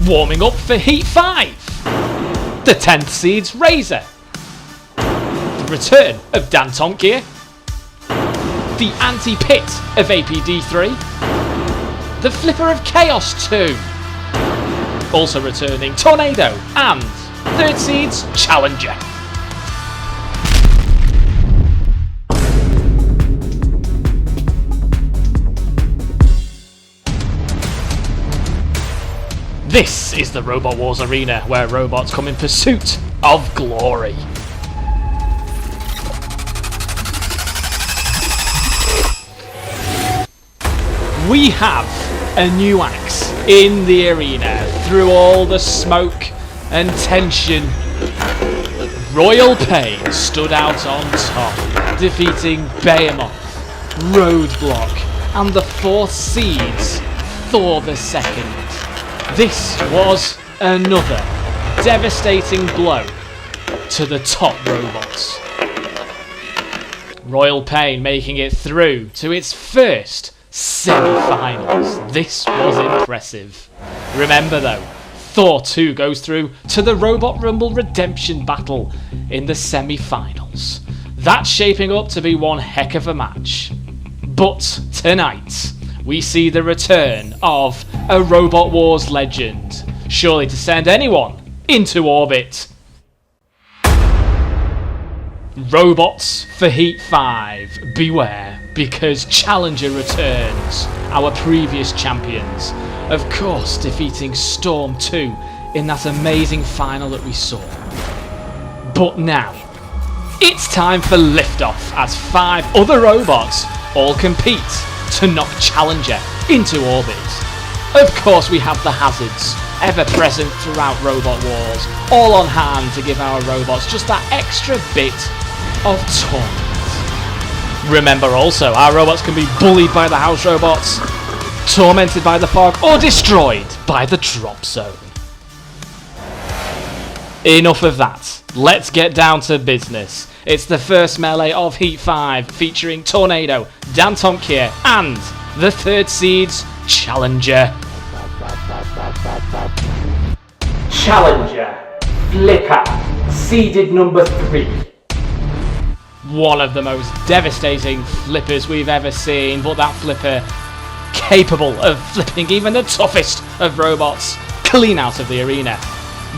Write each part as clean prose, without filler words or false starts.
Warming up for Heat 5. The 10th seed's Razor. The return of Dantomkia. The anti-pit of APD3. The Flipper of Chaos 2. Also returning Tornado and 3rd seed's Challenger. This is the Robot Wars arena, where robots come in pursuit of glory. We have a new axe in the arena. Through all the smoke and tension, Royal Pain stood out on top, defeating Behemoth, Roadblock, and the 4th seeds, Thor the Second. This was another devastating blow to the top robots. Royal Pain making it through to its first semi-finals. This was impressive. Remember though, Thor 2 goes through to the Robot Rumble Redemption Battle in the semi-finals. That's shaping up to be one heck of a match. But tonight, we see the return of a Robot Wars legend, surely to send anyone into orbit. Robots for Heat 5, beware, because Challenger returns, our previous champions, of course defeating Storm 2 in that amazing final that we saw. But now, it's time for liftoff as 5 other robots all compete to knock Challenger into orbit. Of course we have the hazards, ever present throughout Robot Wars, all on hand to give our robots just that extra bit of torment. Remember also, our robots can be bullied by the house robots, tormented by the fog, or destroyed by the drop zone. Enough of that, let's get down to business. It's the first melee of Heat 5, featuring Tornado, Dantomkia, and the 3rd seed's Challenger. Challenger, Flipper, seeded number 3. One of the most devastating flippers we've ever seen, but that flipper capable of flipping even the toughest of robots clean out of the arena.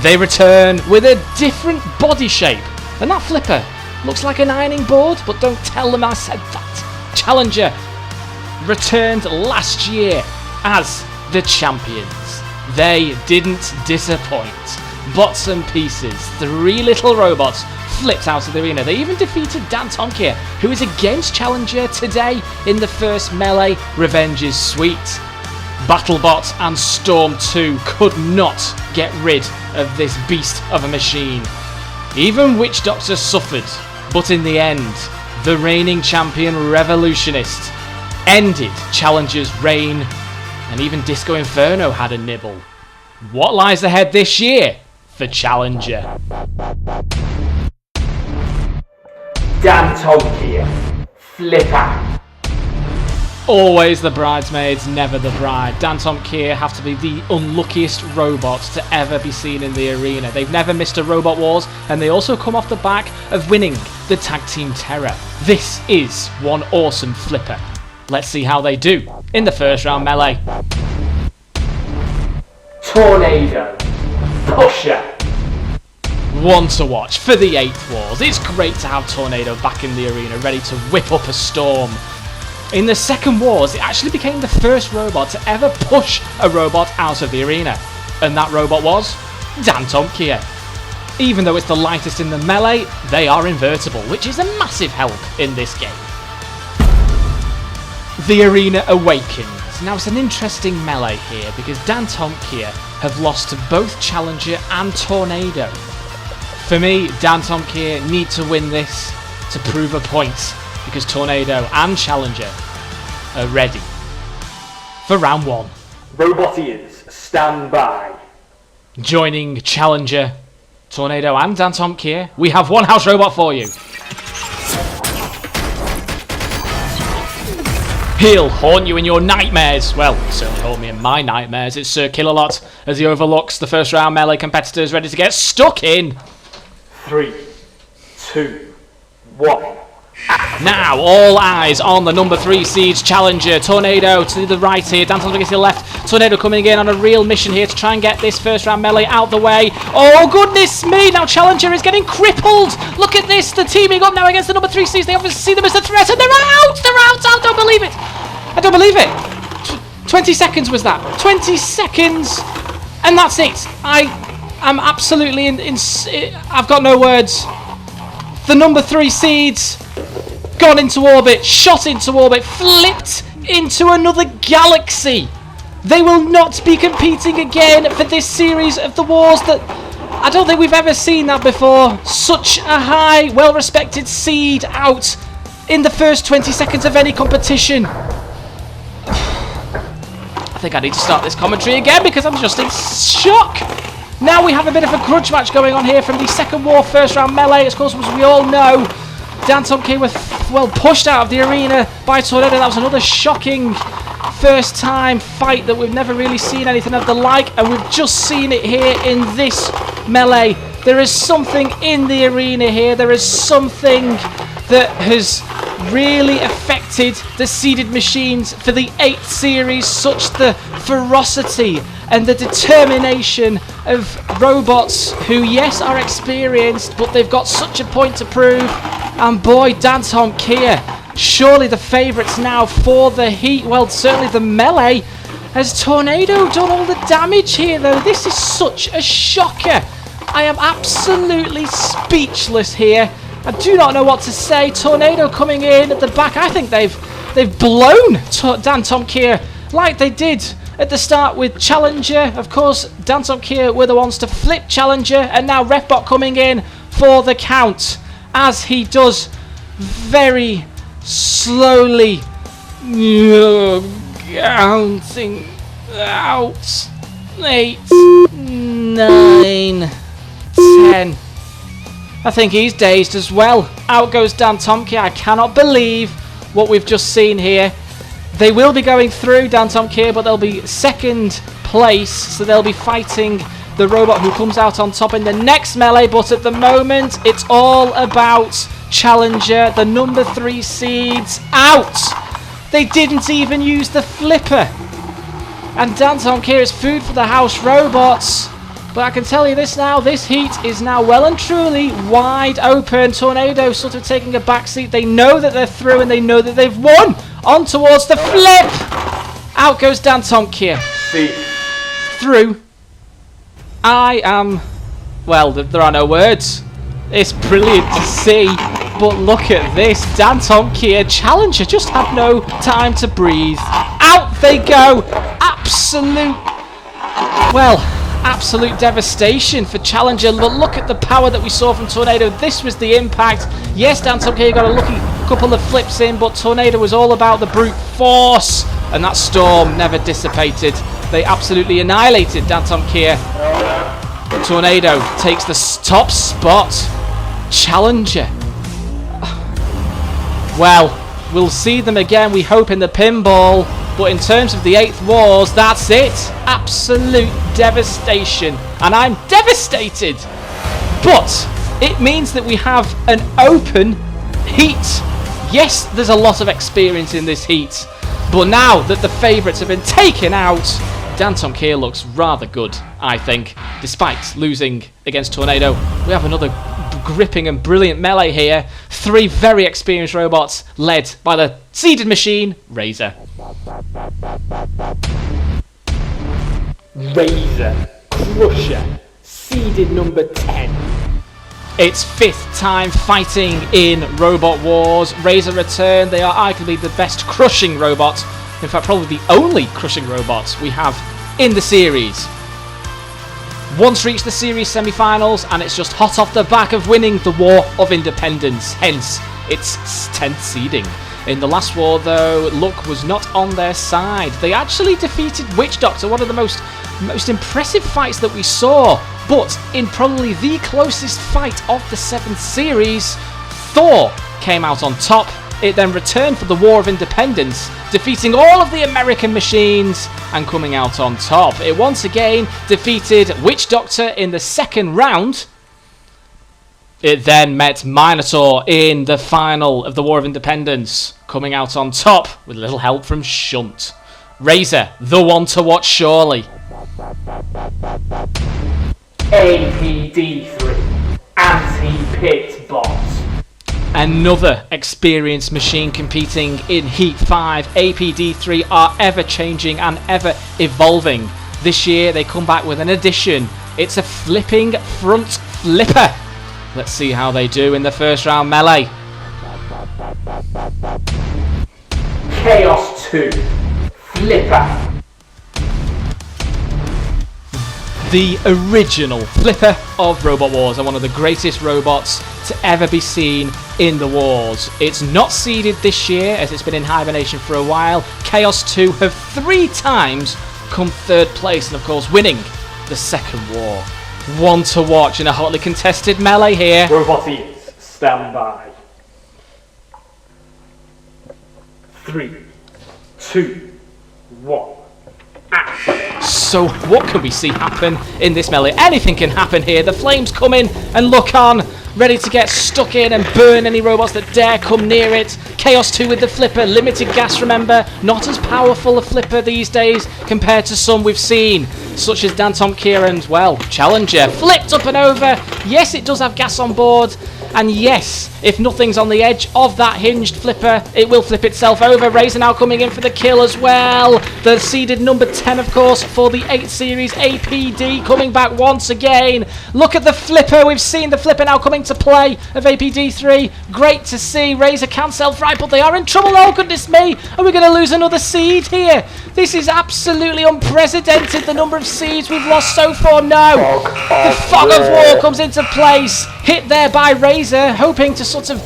They return with a different body shape, and that flipper looks like an ironing board, but don't tell them I said that. Challenger returned last year as the champions. They didn't disappoint. Bots and pieces, 3 little robots flipped out of the arena. They even defeated Dantomkia, who is against Challenger today in the first melee. Revenge is sweet. BattleBot and Storm 2 could not get rid of this beast of a machine. Even Witch Doctor suffered, but in the end, the reigning champion Revolutionist ended Challenger's reign, and even Disco Inferno had a nibble. What lies ahead this year for Challenger? Dantomkia, Flipper. Always the bridesmaids, never the bride. Dantomkia have to be the unluckiest robots to ever be seen in the arena. They've never missed a Robot Wars, and they also come off the back of winning the Tag Team Terror. This is one awesome flipper. Let's see how they do in the first round melee. Tornado, Pusher. One to watch for the 8th Wars. It's great to have Tornado back in the arena, ready to whip up a storm. In the second Wars, it actually became the first robot to ever push a robot out of the arena. And that robot was Dantomkia. Even though it's the lightest in the melee, they are invertible, which is a massive help in this game. The arena awakens. Now it's an interesting melee here because Dantomkia have lost to both Challenger and Tornado. For me, Dantomkia need to win this to prove a point, because Tornado and Challenger are ready for round 1. Robotians, stand by. Joining Challenger, Tornado and Dantomkia, we have one house robot for you. He'll haunt you in your nightmares. Well, certainly haunt me in my nightmares. It's Sir Kill-A-Lot as he overlooks the first round melee competitors ready to get stuck in. 3, 2, 1. Now, all eyes on the number 3 Siege challenger. Tornado to the right here, Dantomkia to the left. Tornado coming in on a real mission here to try and get this first round melee out the way. Oh, goodness me! Now Challenger is getting crippled. Look at this. They're teaming up now against the number 3 Siege. They obviously see them as a threat, and they're out! They're out! I don't believe it! I don't believe it! 20 seconds was that. 20 seconds! And that's it. I am absolutely I've got no words. The number 3 Seeds gone into orbit, shot into orbit, flipped into another galaxy. They will not be competing again for this series of the wars. That I don't think we've ever seen that before. Such a high, well-respected seed out in the first 20 seconds of any competition. I think I need to start this commentary again because I'm just in shock. Now we have a bit of a grudge match going on here from the second war first round melee. Of course, as we all know, Dantomkia were pushed out of the arena by Tornado. That was another shocking first time fight that we've never really seen anything of the like, and we've just seen it here in this melee. There is something in the arena here. There is something that has really affected the seeded machines for the 8th series, such the ferocity and the determination of robots who, yes, are experienced, but they've got such a point to prove. And boy, Dantomkia, surely the favourites now for the heat. Well, certainly the melee. Has Tornado done all the damage here, though? This is such a shocker. I am absolutely speechless here. I do not know what to say. Tornado coming in at the back. I think they've blown Dantomkia like they did at the start with Challenger. Of course, Dantomkia were the ones to flip Challenger, and now Refbot coming in for the count as he does very slowly counting out 8, 9, 10. I think he's dazed as well. Out goes Dantomkia. I cannot believe what we've just seen here. They will be going through Dantomkia, but they'll be second place, so they'll be fighting the robot who comes out on top in the next melee. But at the moment, it's all about Challenger. The number 3 Seeds out. They didn't even use the flipper. And Dantomkia is food for the house robots. But I can tell you this now, this heat is now well and truly wide open. Tornado sort of taking a backseat. They know that they're through and they know that they've won. On towards the flip. Out goes Dantomkia. Through. I am... Well, there are no words. It's brilliant to see. But look at this. Dantomkia, Challenger, just had no time to breathe. Out they go. Absolute devastation for Challenger. But look at the power that we saw from Tornado. This was the impact. Yes, Dantomkia got a lucky couple of flips in, but Tornado was all about the brute force, and that storm never dissipated. They absolutely annihilated Dantomkia. Tornado takes the top spot. Challenger. Well, we'll see them again, we hope, in the pinball. But in terms of the 8th wars, that's it. Absolute devastation. And I'm devastated. But it means that we have an open heat. Yes, there's a lot of experience in this heat. But now that the favourites have been taken out, Dantomkia looks rather good, I think. Despite losing against Tornado, we have another gripping and brilliant melee here. 3 very experienced robots led by the seeded machine, Razor. Razor, Crusher, seeded number 10. It's 5th time fighting in Robot Wars. Razor return. They are arguably the best crushing robot. In fact, probably the only crushing robots we have in the series. Once reached the series semi-finals, and it's just hot off the back of winning the War of Independence, hence its 10th seeding. In the last war, though, luck was not on their side. They actually defeated Witch Doctor, one of the most impressive fights that we saw. But in probably the closest fight of the 7th series, Thor came out on top It then returned for the War of Independence, defeating all of the American machines and coming out on top. It once again defeated Witch Doctor in the second round. It then met Minotaur in the final of the War of Independence, coming out on top with a little help from Shunt. Razor, the one to watch surely. APD3, anti-pit bot. Another experienced machine competing in Heat 5. APD3 are ever changing and ever evolving. This year they come back with an addition. It's a flipping front flipper. Let's see how they do in the first round melee. Chaos 2, flipper. The original flipper of Robot Wars and one of the greatest robots to ever be seen in the wars. It's not seeded this year as it's been in hibernation for a while. Chaos 2 have 3 times come third place and of course winning the second war. One to watch in a hotly contested melee here. Robotians, stand by. 3, 2, 1. Action. So what can we see happen in this melee? Anything can happen here. The flames come in and look on, ready to get stuck in and burn any robots that dare come near it. Chaos 2 with the flipper, limited gas, remember. Not as powerful a flipper these days compared to some we've seen, such as Dantomkia and, well, Challenger. Flipped up and over. Yes, it does have gas on board. And yes, if nothing's on the edge of that hinged flipper, it will flip itself over. Razor now coming in for the kill as well. The seeded number 10, of course, for the 8 Series APD coming back once again. Look at the flipper. We've seen the flipper now coming to play of APD3. Great to see. Razor can self-right, but they are in trouble. Oh, goodness me. Are we going to lose another seed here? This is absolutely unprecedented, the number of seeds we've lost so far. No. The fog of war comes into place. Hit there by Razor, hoping to sort of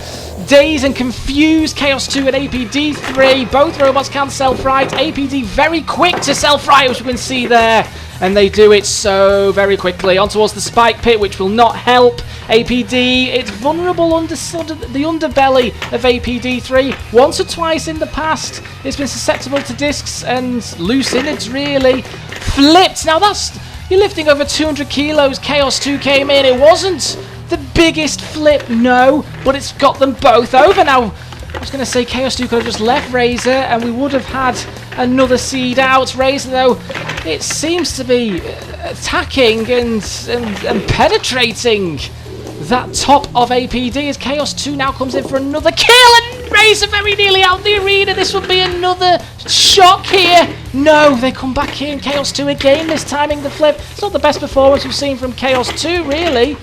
daze and confuse Chaos 2 and APD3. Both robots can self-right. APD very quick to self-right, which we can see there. And they do it so very quickly. On towards the spike pit, which will not help. APD, it's vulnerable under the underbelly of APD3. Once or twice in the past, it's been susceptible to discs and loose innards, really. Flipped. Now that's... You're lifting over 200 kilos. Chaos 2 came in. It wasn't the biggest flip, no, but it's got them both over. Now, I was going to say Chaos 2 could have just left Razor and we would have had another seed out. Razor, though, it seems to be attacking and penetrating that top of APD as Chaos 2 now comes in for another kill, and Razor very nearly out the arena. This would be another shock here. No, they come back in. Chaos 2 again, this timing the flip. It's not the best performance we've seen from Chaos 2, really.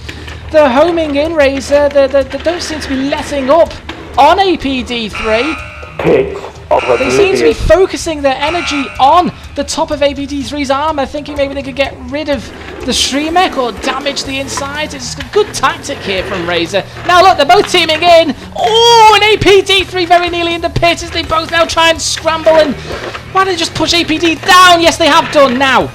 They're homing in, Razor. They don't seem to be letting up on APD3. Pit of oblivion. They seem to be focusing their energy on the top of APD3's armor, thinking maybe they could get rid of the Shreemech or damage the inside. It's a good tactic here from Razor. Now look, they're both teaming in. Oh, and APD3 very nearly in the pit as they both now try and scramble. And why don't they just push APD down? Yes, they have done now.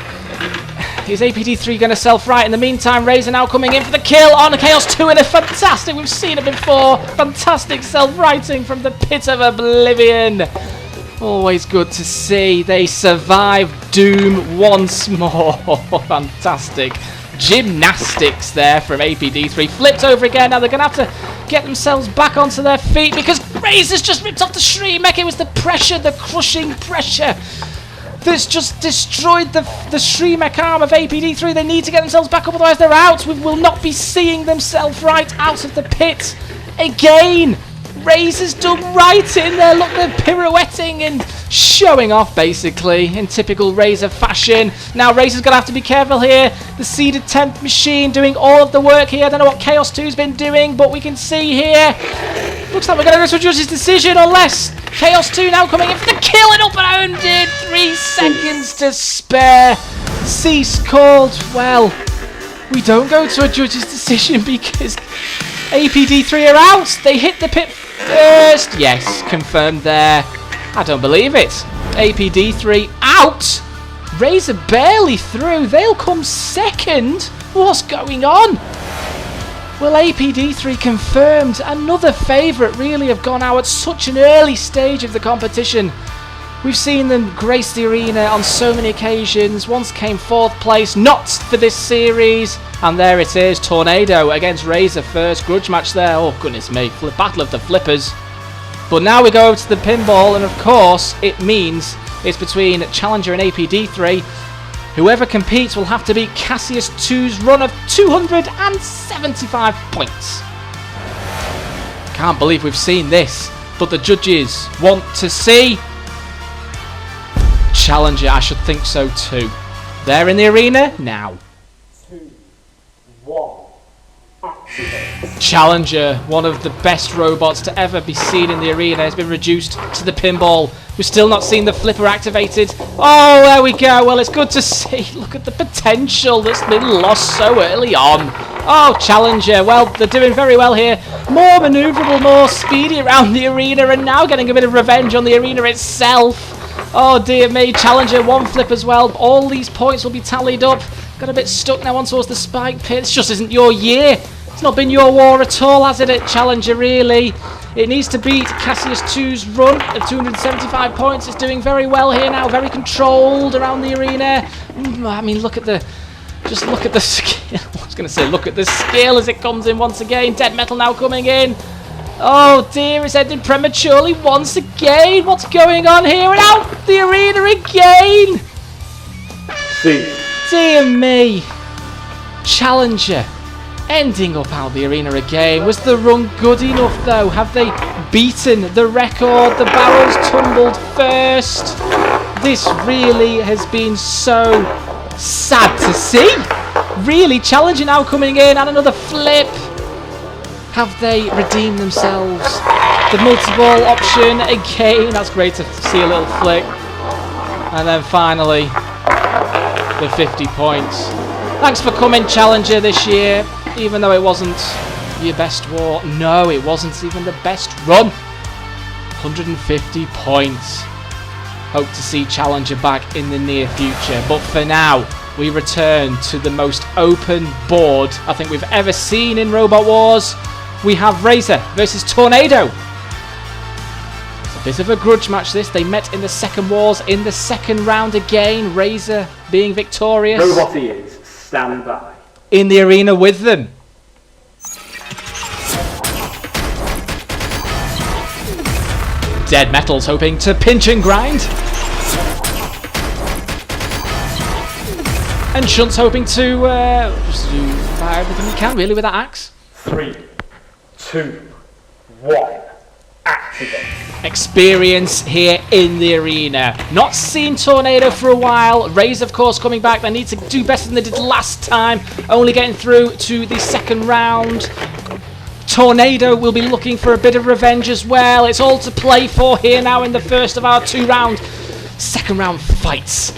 Is APD3 going to self-right? In the meantime, Razor now coming in for the kill on Chaos 2 in a fantastic, we've seen it before, fantastic self-righting from the pit of oblivion. Always good to see. They survive doom once more. Fantastic gymnastics there from APD3. Flipped over again. Now they're going to have to get themselves back onto their feet because Razor's just ripped off the Shreemech. It was the pressure, the crushing pressure that's just destroyed the Shreemech arm of APD3. They need to get themselves back up, otherwise they're out. We will not be seeing them self-right out of the pit again. Razor's dug right in there. Look, they're pirouetting and showing off, basically, in typical Razor fashion. Now, Razor's going to have to be careful here. The seeded 10th machine doing all of the work here. I don't know what Chaos 2's been doing, but we can see here. Looks like we're going to go to a judge's decision, unless Chaos 2 now coming in for the kill and up and owned. 3 seconds to spare. Cease called. Well, we don't go to a judge's decision because APD3 are out. They hit the pit first. Yes, confirmed there. I don't believe it. APD3 out. Razor barely through. They'll come second. What's going on? Well, APD3 confirmed. Another favourite really have gone out at such an early stage of the competition. We've seen them grace the arena on so many occasions. Once came 4th place, not for this series. And there it is, Tornado against Razor, first grudge match there. Oh, goodness me, battle of the flippers. But now we go over to the pinball, and of course, it means it's between Challenger and APD3. Whoever competes will have to beat Cassius 2's run of 275 points. Can't believe we've seen this, but the judges want to see Challenger. I should think so too. They're in the arena now. 2, 1. Activate. Challenger, one of the best robots to ever be seen in the arena, has been reduced to the pinball. We've still not seen the flipper activated. Oh, there we go. Well, it's good to see. Look at the potential that's been lost so early on. Oh, Challenger. Well, they're doing very well here. More manoeuvrable, more speedy around the arena, and now getting a bit of revenge on the arena itself. Oh, dear me. Challenger, 1 flip as well. All these points will be tallied up. Got a bit stuck now on towards the spike pit. This just isn't your year. It's not been your war at all, has it, at Challenger, really? It needs to beat Cassius 2's run of 275 points. It's doing very well here now, very controlled around the arena. I mean, look at the... Just look at the skill. I was going to say, look at the skill as it comes in once again. Dead Metal now coming in. Oh, dear, it's ended prematurely once again. What's going on here? And out the arena again! C. Dear me. Challenger. Ending up out the arena again. Was the run good enough though? Have they beaten the record? The barrels tumbled first. This really has been so sad to see. Really, Challenger now coming in and another flip. Have they redeemed themselves? The multi-ball option again. That's great to see a little flick. And then finally, the 50 points. Thanks for coming, Challenger, this year. Even though it wasn't your best war. No, it wasn't even the best run. 150 points. Hope to see Challenger back in the near future. But for now, we return to the most open board I think we've ever seen in Robot Wars. We have Razor versus Tornado. It's a bit of a grudge match this. They met in the second wars in the second round again. Razor being victorious. Robot ears, stand by. In the arena with them. Dead Metal's hoping to pinch and grind. And Shunt's hoping to just do fire everything he can really with that axe. 3, 2, 1. Activate. Experience here in the arena. Not seen Tornado for a while. Razor, of course, coming back. They need to do better than they did last time. Only getting through to the second round. Tornado will be looking for a bit of revenge as well. It's all to play for here now in the first of our 2-round second round fights.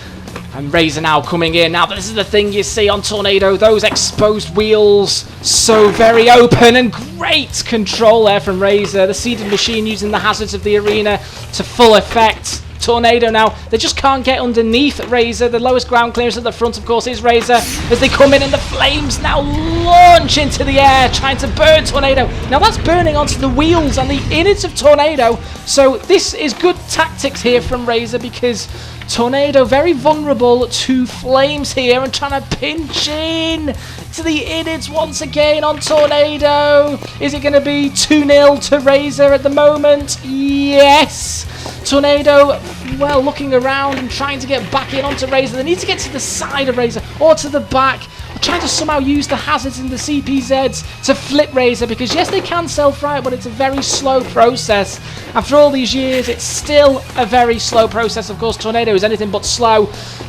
And Razor now coming in. Now this is the thing you see on Tornado. Those exposed wheels. So very open and great control there from Razor. The seeded machine using the hazards of the arena to full effect. Tornado now, they just can't get underneath Razor. The lowest ground clearance at the front, of course, is Razor. As they come in and the flames now launch into the air, trying to burn Tornado. Now that's burning onto the wheels and the innards of Tornado. So this is good tactics here from Razor because Tornado very vulnerable to flames here and trying to pinch in to the innards once again on Tornado. Is it going to be 2-0 to Razor at the moment? Yes. Tornado, well, looking around and trying to get back in onto Razor. They need to get to the side of Razor or to the back. Trying to somehow use the hazards in the CPZs to flip Razor because yes, they can self-right, but it's a very slow process. After all these years, it's still a very slow process. Of course, Tornado is anything but slow.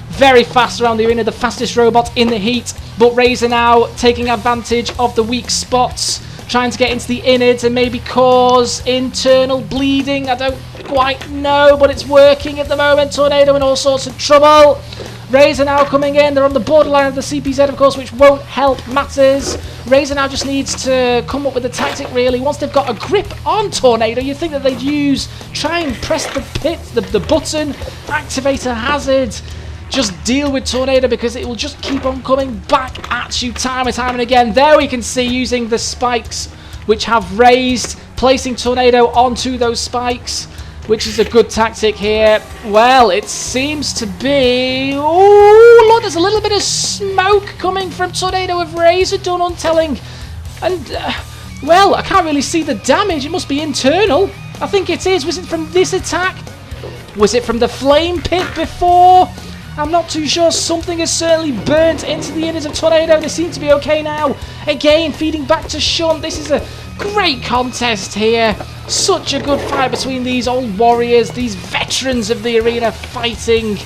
Very fast around the arena, the fastest robot in the heat. But Razor now taking advantage of the weak spots, trying to get into the innards and maybe cause internal bleeding. I don't quite know, but it's working at the moment. Tornado in all sorts of trouble. Razor now coming in. They're on the borderline of the CPZ, of course, which won't help matters. Razor now just needs to come up with a tactic, really. Once they've got a grip on Tornado, you'd think that they'd try and press the button, activate a hazard. Just deal with Tornado because it will just keep on coming back at you time and time and again. There we can see using the spikes which have raised, placing Tornado onto those spikes, which is a good tactic here. Well, it seems to be... Oh, look, there's a little bit of smoke coming from Tornado with Razor done untelling. And, well, I can't really see the damage. It must be internal. I think it is. Was it from this attack? Was it from the flame pit before? I'm not too sure. Something has certainly burnt into the innards of Tornado. They seem to be okay now. Again, feeding back to Shunt. This is a great contest here. Such a good fight between these old warriors, these veterans of the arena fighting.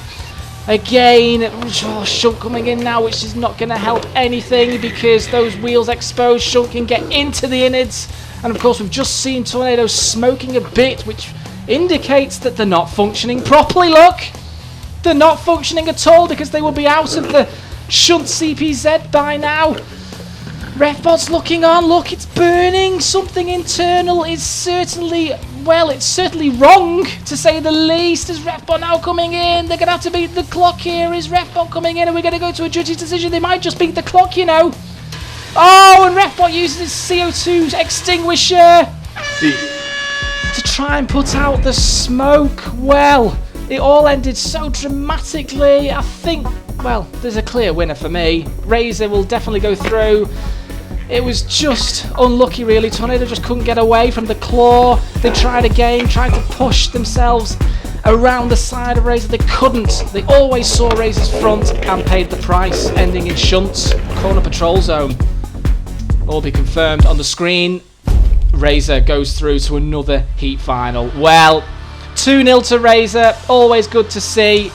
Again, Shunt coming in now, which is not going to help anything because those wheels exposed. Shunt can get into the innards. And of course, we've just seen Tornado smoking a bit, which indicates that they're not functioning properly. Look! They're not functioning at all because they will be out of the Shunt CPZ by now. Refbot's looking on. Look, it's burning. Something internal is certainly, well, it's certainly wrong, to say the least. Is Refbot now coming in? They're going to have to beat the clock here. Is Refbot coming in? Are we going to go to a judge's decision? They might just beat the clock, you know. Oh, and Refbot uses his CO2 extinguisher to try and put out the smoke. Well, it all ended so dramatically. I think, well, there's a clear winner for me. Razor will definitely go through. It was just unlucky, really. Tornado just couldn't get away from the claw. They tried again, tried to push themselves around the side of Razor. They couldn't. They always saw Razor's front and paid the price, ending in Shunt's corner patrol zone. All be confirmed on the screen. Razor goes through to another heat final. Well, 2-0 to Razor. Always good to see.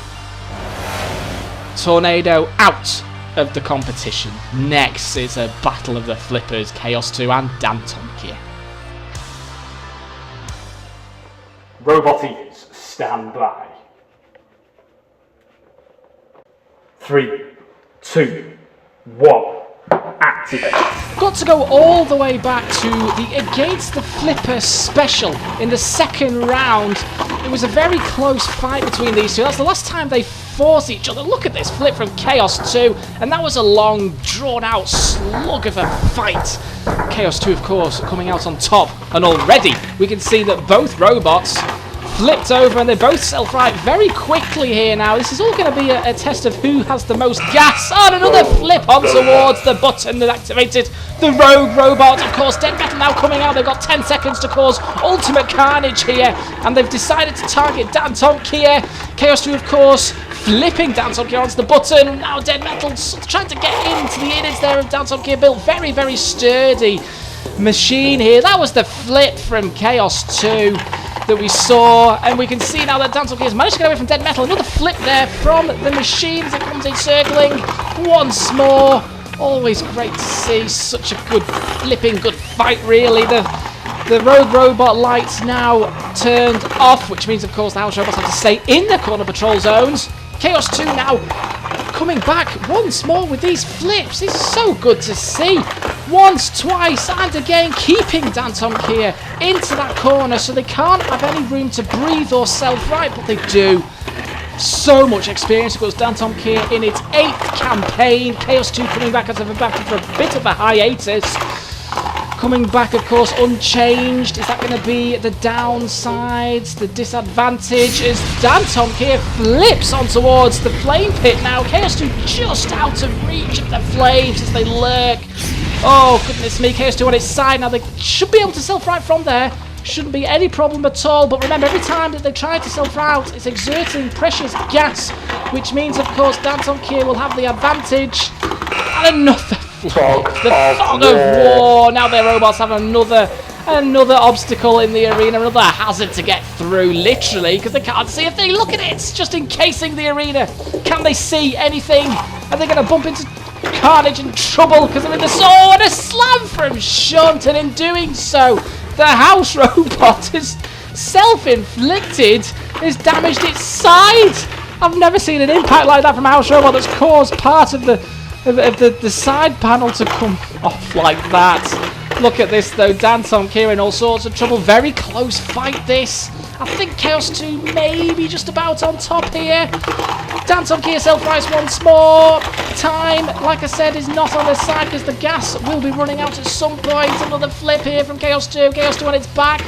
Tornado out of the competition. Next is a battle of the flippers, Chaos 2 and Dantomkia. Roboties, stand by. 3, 2, 1. Activate. Got to go all the way back to the Against the Flipper special in the second round. It was a very close fight between these two. That's the last time they fought each other. Look at this flip from Chaos 2, and that was a long, drawn-out slug of a fight. Chaos 2, of course, coming out on top, and already we can see that both robots flipped over and they both self-right very quickly here now. This is all going to be a test of who has the most gas. Oh, and another flip on towards the button that activated the rogue robot. Of course, Dead Metal now coming out. They've got 10 seconds to cause ultimate carnage here, and they've decided to target Dantomkia. Chaos 2, of course, flipping Dantomkia onto the button. Now Dead Metal trying to get into the innards there of Dantomkia. Built very, very sturdy machine here. That was the flip from Chaos 2 that we saw, and we can see now that Dantomkia has managed to get away from Dead Metal. Another flip there from the machine as it comes in circling once more. Always great to see. Such a good flipping, good fight, really. The rogue robot lights now turned off, which means, of course, the house robots have to stay in their corner patrol zones. Chaos 2 now coming back once more with these flips. This is so good to see. Once, twice, and again, keeping Dantomkia into that corner so they can't have any room to breathe or self-right, but they do. So much experience. It goes Dantomkia in its 8th campaign. Chaos 2 coming back out of a battle for a bit of a hiatus. Coming back, of course, unchanged. Is that going to be the downsides, the disadvantage? As Dantomkia flips on towards the flame pit now. Chaos 2 just out of reach of the flames as they lurk. Oh, goodness me. Chaos 2 on its side. Now they should be able to self-right from there. Shouldn't be any problem at all. But remember, every time that they try to self-route, it's exerting precious gas, which means, of course, Dantomkia will have the advantage. And another fog. The fog of war. Now their robots have another obstacle in the arena, another hazard to get through, literally, because they can't see a thing. Look at it. It's just encasing the arena. Can they see anything? Are they going to bump into carnage and trouble because they're in the sword? And a slam from Shunt, and in doing so, the house robot is self-inflicted, has damaged its side. I've never seen an impact like that from a house robot that's caused part of the side panel to come off like that. Look at this though, Dantomkia in all sorts of trouble. Very close fight this. I think Chaos 2 maybe just about on top here. Dantomkia self-rise once more. Time, like I said, is not on their side because the gas will be running out at some point. Another flip here from Chaos 2. Chaos 2 on its back.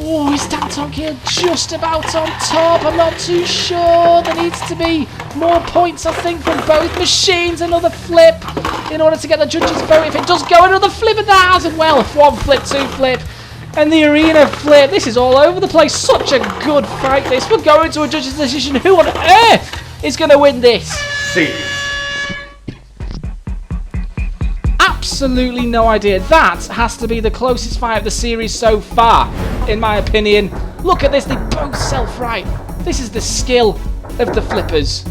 Oh, is Dantomkia just about on top? I'm not too sure. There needs to be more points, I think, from both machines. Another flip in order to get the judges' vote. If it does go, another flip and that has it. Well, 1 flip, 2 flip. And the arena flip. This is all over the place. Such a good fight, this. We're going to a judge's decision. Who on earth is going to win this? C. Absolutely no idea. That has to be the closest fight of the series so far, in my opinion. Look at this. They both self-right. This is the skill of the flippers.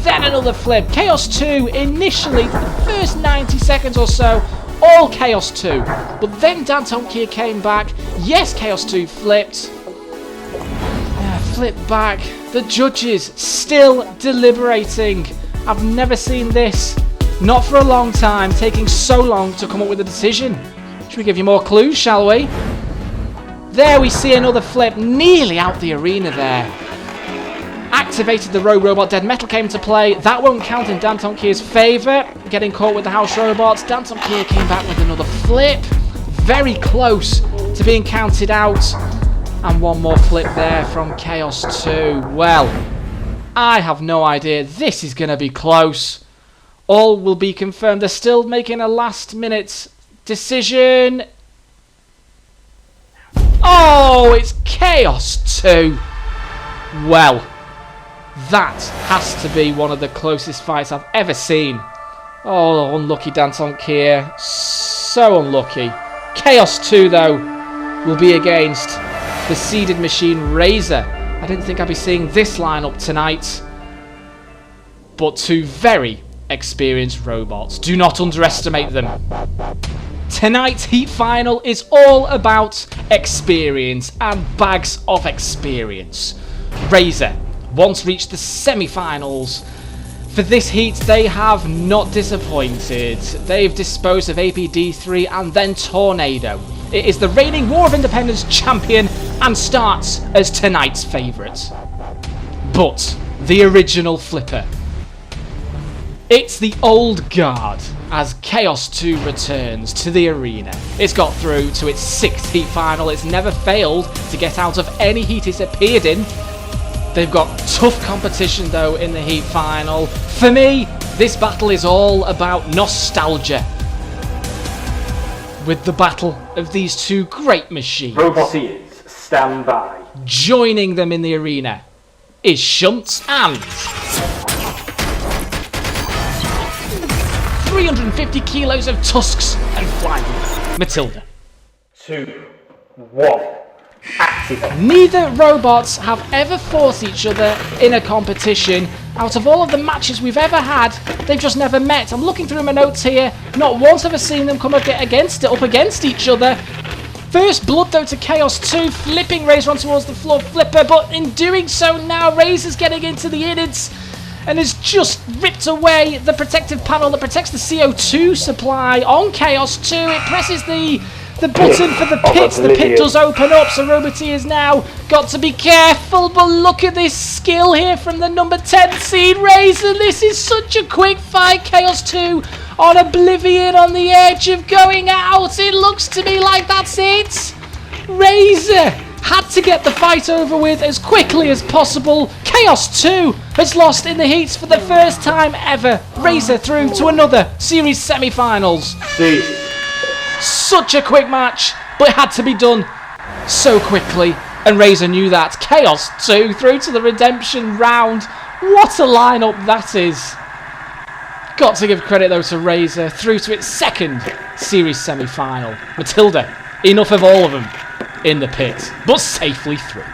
Then another flip. Chaos 2, initially, the first 90 seconds or so, all Chaos 2. But then Dantomkia came back. Yes, Chaos 2 flipped. Flipped back. The judges still deliberating. I've never seen this. Not for a long time. Taking so long to come up with a decision. Should we give you more clues, shall we? There we see another flip. Nearly out the arena there. Activated the rogue robot. Dead metal came to play. That won't count in Dantomkia's favour. Getting caught with the house robots. Dantomkia came back with another flip. Very close to being counted out. And one more flip there from Chaos 2. Well, I have no idea. This is going to be close. All will be confirmed. They're still making a last minute decision. Oh, it's Chaos 2. Well, that has to be one of the closest fights I've ever seen. Oh, unlucky Dantomkia. So unlucky. Chaos 2, though, will be against the seeded machine Razor. I didn't think I'd be seeing this lineup tonight. But 2 very experienced robots. Do not underestimate them. Tonight's heat final is all about experience and bags of experience. Razor once reached the semi-finals. For this heat, they have not disappointed. They've disposed of APD3 and then Tornado. It is the reigning War of Independence champion and starts as tonight's favourite. But the original flipper. It's the old guard as Chaos 2 returns to the arena. It's got through to its 6th heat final. It's never failed to get out of any heat it's appeared in. They've got tough competition though in the heat final. For me, this battle is all about nostalgia. With the battle of these 2 great machines. Roboteers, stand by. Joining them in the arena is Shunt and 350 kilos of tusks and flying Matilda. 2, 1, activate. Neither robots have ever fought each other in a competition. Out of all of the matches we've ever had, they've just never met. I'm looking through my notes here. Not once have I seen them come up against each other. First blood though to Chaos 2, flipping Razor on towards the floor flipper, but in doing so now, Razor's getting into the innards and has just ripped away the protective panel that protects the CO2 supply on Chaos 2. It presses the button for the pit. The pit does open up, so Roboteer has now got to be careful. But look at this skill here from the number 10 seed Razor. This is such a quick fight. Chaos 2 on Oblivion on the edge of going out. It looks to me like that's it. Razor had to get the fight over with as quickly as possible. Chaos 2 has lost in the heats for the first time ever. Razor through to another series semi-finals. C. Such a quick match, but it had to be done so quickly, and Razor knew that. Chaos 2 through to the redemption round. What a lineup that is. Got to give credit though to Razor through to its 2nd series semi-final. Matilda, enough of all of them in the pit, but safely through.